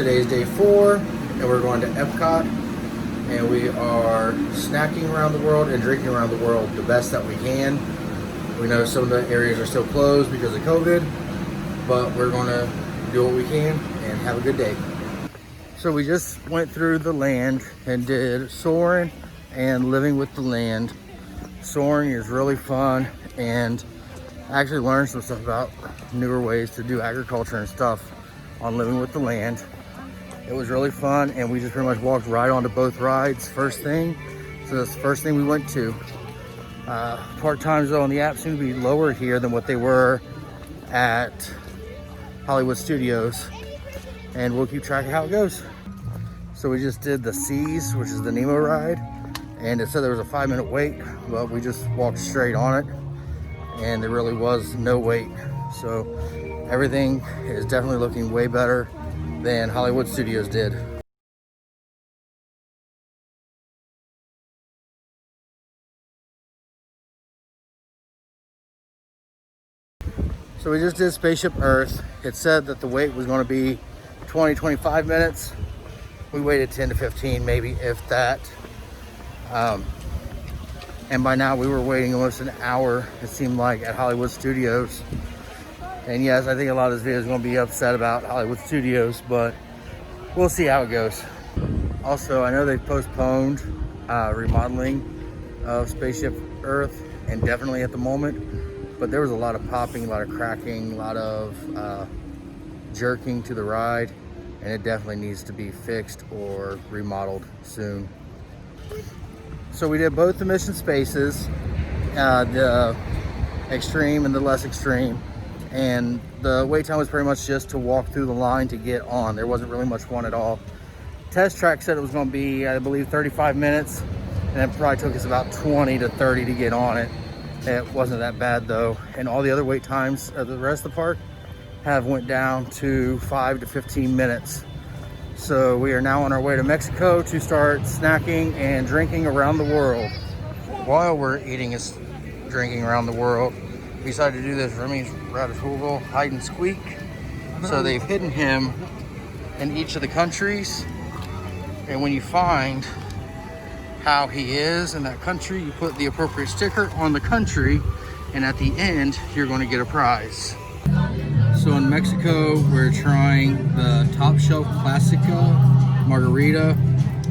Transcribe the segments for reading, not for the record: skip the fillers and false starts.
Today is day 4, and we're going to Epcot, and we are snacking around the world and drinking around the world the best that we can. We know some of the areas are still closed because of COVID, but we're going to do what we can and have a good day. So we just went through the land and did soaring and living with the land. Soaring is really fun, and I actually learned some stuff about newer ways to do agriculture and stuff on living with the land. It was really fun, and we just pretty much walked right onto both rides first thing. So that's the first thing we went to. Park times though on the app seem to be lower here than what they were at Hollywood Studios, and we'll keep track of how it goes. So we just did the Seas, which is the Nemo ride, and it said there was a 5-minute wait, but we just walked straight on it, and there really was no wait. So everything is definitely looking way better than Hollywood Studios did. So we just did Spaceship Earth. It said that the wait was going to be 20-25 minutes. We waited 10 to 15, maybe, if that. And by now we were waiting almost an hour, it seemed like, at Hollywood Studios. And yes, I think a lot of this video is going to be upset about Hollywood Studios, but we'll see how it goes. Also, I know they've postponed remodeling of Spaceship Earth indefinitely at the moment, but there was a lot of popping, a lot of cracking, a lot of jerking to the ride, and it definitely needs to be fixed or remodeled soon. So we did both the mission spaces, the extreme and the less extreme, and the wait time was pretty much just to walk through the line to get on. There wasn't really much fun at all. Test track said it was going to be, I believe, 35 minutes, and it probably took us about 20 to 30 to get on it. It wasn't that bad though, and all the other wait times of the rest of the park have went down to 5 to 15 minutes. So we are now on our way to Mexico to start snacking and drinking around the world. While we're eating and drinking around the world, we decided to do this Remy's Ratatouille hide and squeak. So they've hidden him in each of the countries, and when you find how he is in that country, you put the appropriate sticker on the country, and at the end you're going to get a prize. So in Mexico, we're trying the Top Shelf Classica Margarita,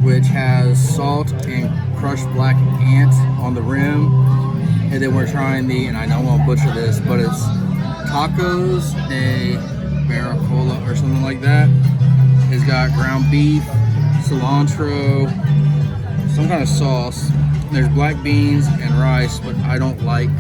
which has salt and crushed black ant on the rim. And then we're trying the, and I know I'm gonna butcher this, but it's Tacos de Baracola or something like that. It's got ground beef, cilantro, some kind of sauce. There's black beans and rice, but I don't like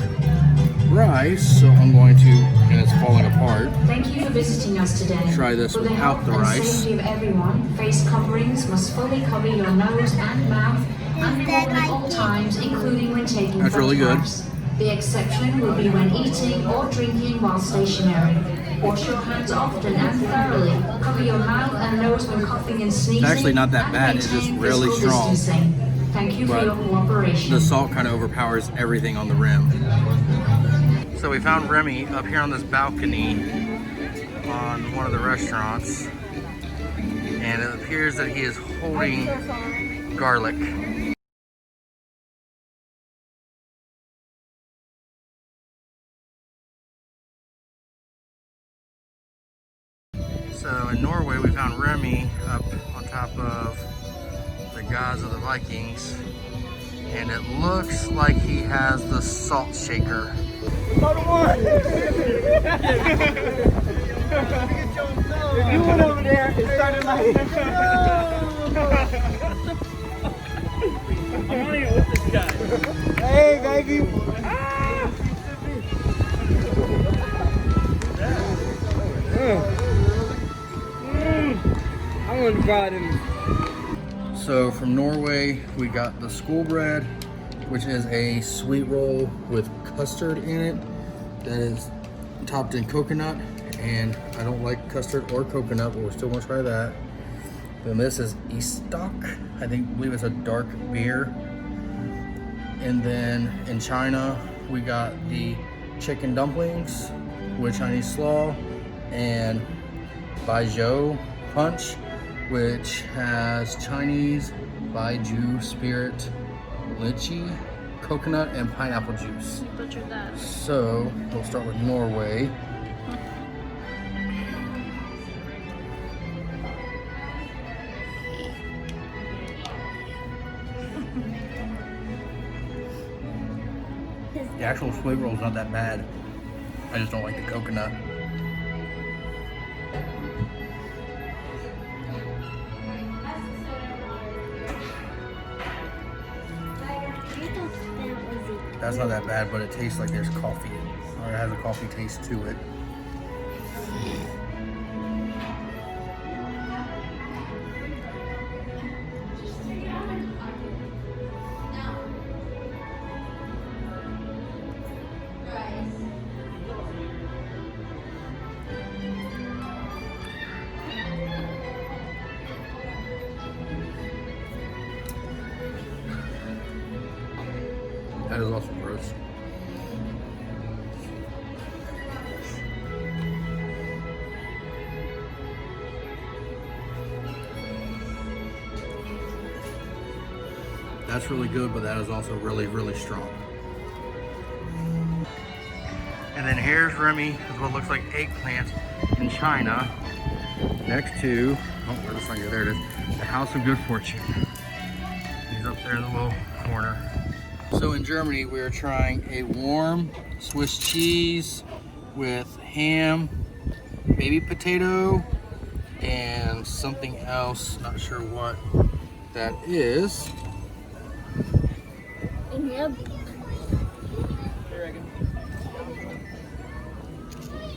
rice, so I'm going to, and it's falling apart. Thank you for visiting us today. Try this for without the rice. For the health and safety of everyone, face coverings must fully cover your nose and mouth and cover at all times, including when taking That's really good. The exception will be when eating or drinking while stationary. Wash your hands often and thoroughly. Cover your mouth and nose when coughing and sneezing. It's actually not that bad. It's just really strong. Thank you for your cooperation. The salt kind of overpowers everything on the rim. So we found Remy up here on this balcony on one of the restaurants, and it appears that he is holding garlic. So in Norway, we found Remy up on top of the gods of the Vikings, and it looks like he has the salt shaker. If you went over there and started like, I'm not even with this guy. Hey, baby. I want to buy them. So from Norway, we got the school bread, which is a sweet roll with custard in it that is topped in coconut, and I don't like custard or coconut, but we're still gonna try that. Then this is Estock, I believe it's a dark beer. And then in China, we got the chicken dumplings with Chinese slaw and Baijiu punch, which has Chinese Baijiu spirit, lychee, coconut, and pineapple juice. Butchered that. So we'll start with Norway. The actual sweet roll is not that bad. I just don't like the coconut. That's not that bad, but it tastes like there's coffee, or it has a coffee taste to it. That is also gross. That's really good, but that is also really, really strong. And then here's Remy with what looks like eggplant in China next to, oh, where's the sign go? There it is. The House of Good Fortune. He's up there in the little corner. So in Germany, we are trying a warm Swiss cheese with ham, baby potato, and something else. Not sure what that is. Yep.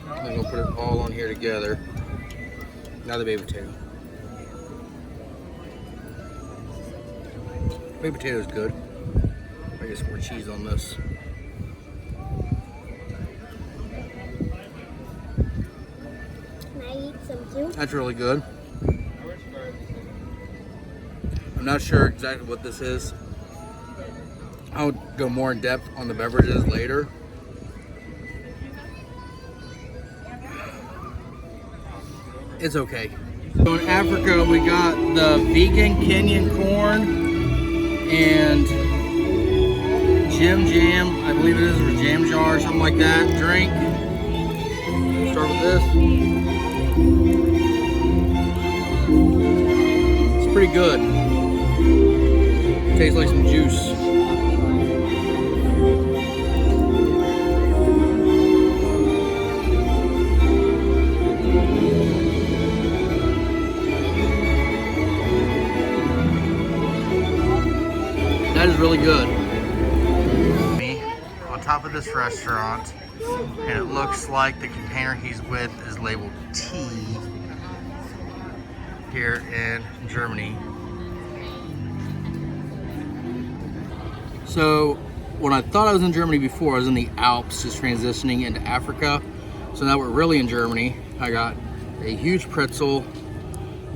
I'm gonna put it all on here together. Now the baby potato. Baby potato is good. I get some more cheese on this. Can I eat some too? That's really good. I'm not sure exactly what this is. I'll go more in depth on the beverages later. It's okay. So in Africa, we got the vegan Kenyan corn and jam, I believe it is, or jam jar or something like that. Drink. Start with this. It's pretty good. Tastes like some juice. That is really good. On top of this restaurant, and it looks like the container he's with is labeled tea here in Germany. So when I thought I was in Germany before, I was in the Alps just transitioning into Africa. So now we're really in Germany. I got a huge pretzel,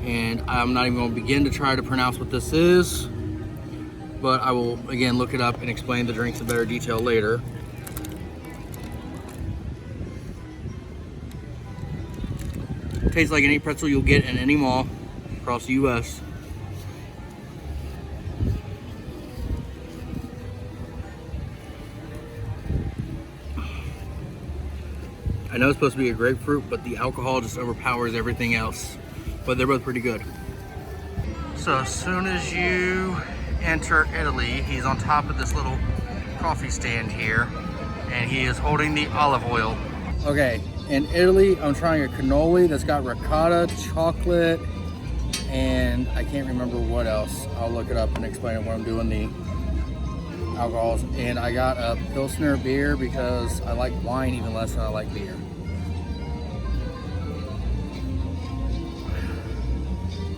and I'm not even going to begin to try to pronounce what this is, but I will again look it up and explain the drinks in better detail later. Tastes like any pretzel you'll get in any mall across the US. I know it's supposed to be a grapefruit, but the alcohol just overpowers everything else. But they're both pretty good. So as soon as you enter Italy, he's on top of this little coffee stand here, and he is holding the olive oil. Okay, in Italy, I'm trying a cannoli that's got ricotta, chocolate, and I can't remember what else. I'll look it up and explain it when I'm doing the alcohols. And I got a Pilsner beer because I like wine even less than I like beer.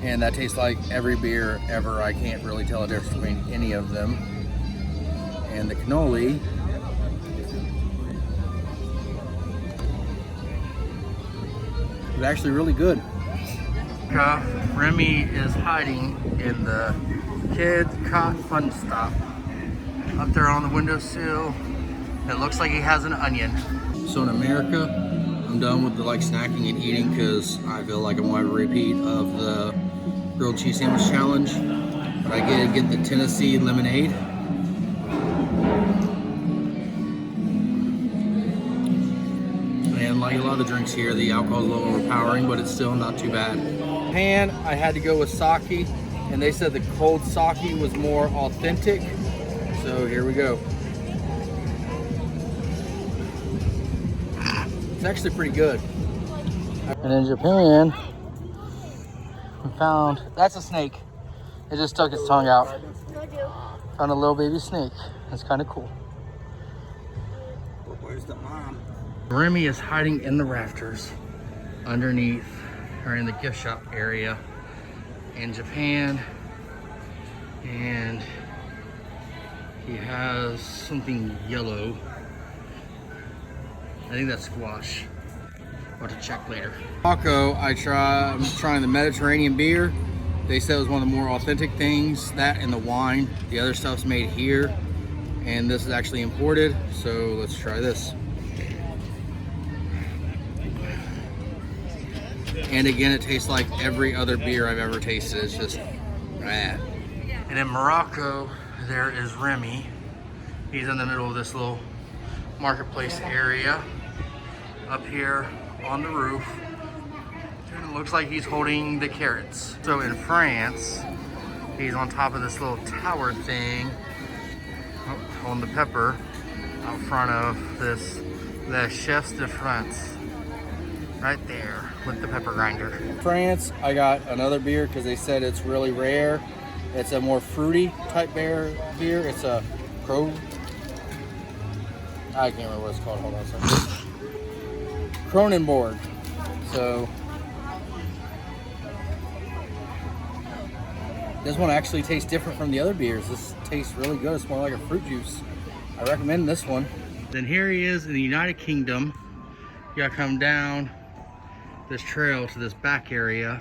And that tastes like every beer ever. I can't really tell the difference between any of them. And the cannoli is actually really good. Remy is hiding in the kids' cot fun stop. Up there on the windowsill, it looks like he has an onion. So in America, I'm done with the snacking and eating because I feel like I want a repeat of the grilled cheese sandwich challenge. But I get the Tennessee lemonade. And like a lot of the drinks here, the alcohol is a little overpowering, but it's still not too bad. Japan, I had to go with sake, and they said the cold sake was more authentic. So here we go. It's actually pretty good. And in Japan, we found, that's a snake. It just stuck its tongue out. Found a little baby snake. That's kind of cool. Where's the mom? Remy is hiding in the rafters underneath or in the gift shop area in Japan. And he has something yellow. I think that's squash. I'll have to check later. Taco, I'm trying the Mediterranean beer. They said it was one of the more authentic things, that and the wine. The other stuff's made here, and this is actually imported, so let's try this. And again, it tastes like every other beer I've ever tasted. It's just bad. And in Morocco, there is Remy. He's in the middle of this little marketplace area up here on the roof. And it looks like he's holding the carrots. So in France, he's on top of this little tower thing, holding the pepper out front of this, the Chefs de France, right there with the pepper grinder. France, I got another beer because they said it's really rare. It's a more fruity type beer. It's a I can't remember what it's called. Hold on a second. Kronenborg. So this one actually tastes different from the other beers. This tastes really good. It's more like a fruit juice. I recommend this one. Then here he is in the United Kingdom. You gotta come down this trail to this back area,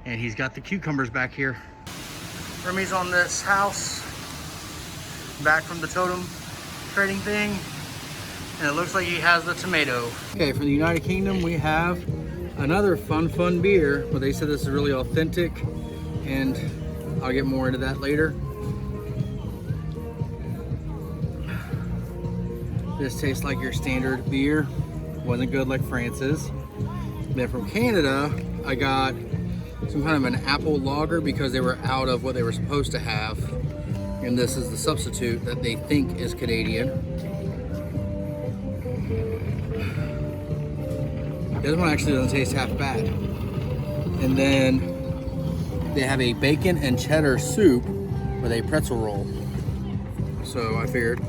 and he's got the cucumbers back here. Remy's on this house back from the totem trading thing, and it looks like he has the tomato. Okay, from the United Kingdom we have another fun beer, but they said this is really authentic, and I'll get more into that later. This tastes like your standard beer. Wasn't good like France's. Then from Canada, I got some kind of an apple lager because they were out of what they were supposed to have. And this is the substitute that they think is Canadian. This one actually doesn't taste half bad. And then they have a bacon and cheddar soup with a pretzel roll. So I figured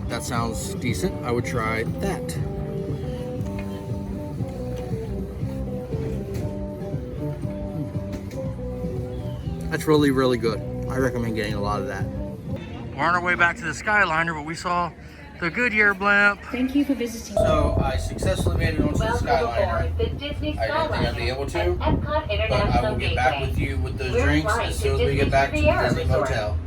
that sounds decent. I would try that. That's really good. I recommend getting a lot of that. We're on our way back to the Skyliner, but we saw the Goodyear blimp. Thank you for visiting. So I successfully made it onto the Skyliner. I didn't think I'd be able to, but I will get back with you with those drinks as soon as we get back to the Disney Hotel.